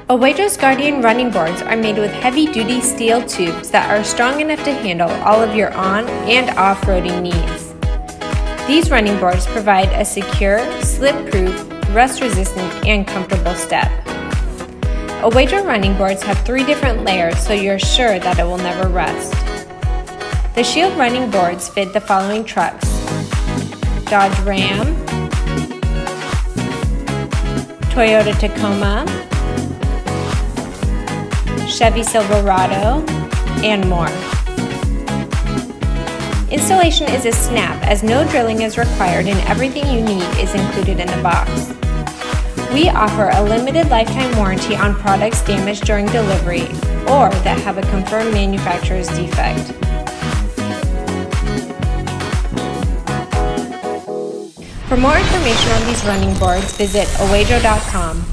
OEDRO's Guardian running boards are made with heavy-duty steel tubes that are strong enough to handle all of your on- and off-roading needs. These running boards provide a secure, slip-proof, rust-resistant, and comfortable step. OEDRO running boards have 3 different layers so you're sure that it will never rust. The Shield running boards fit the following trucks: Dodge Ram, Toyota Tacoma, Chevy Silverado, and more. Installation is a snap as no drilling is required and everything you need is included in the box. We offer a limited lifetime warranty on products damaged during delivery or that have a confirmed manufacturer's defect. For more information on these running boards, visit OEDRO.com.